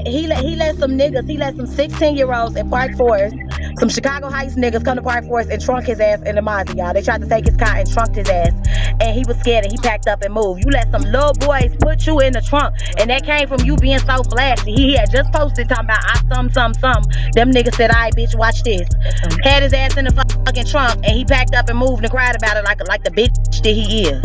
he let some niggas, he let some 16-year-olds in Park Forest, some Chicago Heights niggas come to Park Forest and trunk his ass in the Mazda, y'all. They tried to take his car and trunked his ass, and he was scared and he packed up and moved. You let some little boys put you in the trunk, and that came from you being so flashy. He had just posted talking about some. Them niggas said, alright, bitch, watch this. Had his ass in the fucking trunk, and he packed up and moved and cried about it like the bitch that he is.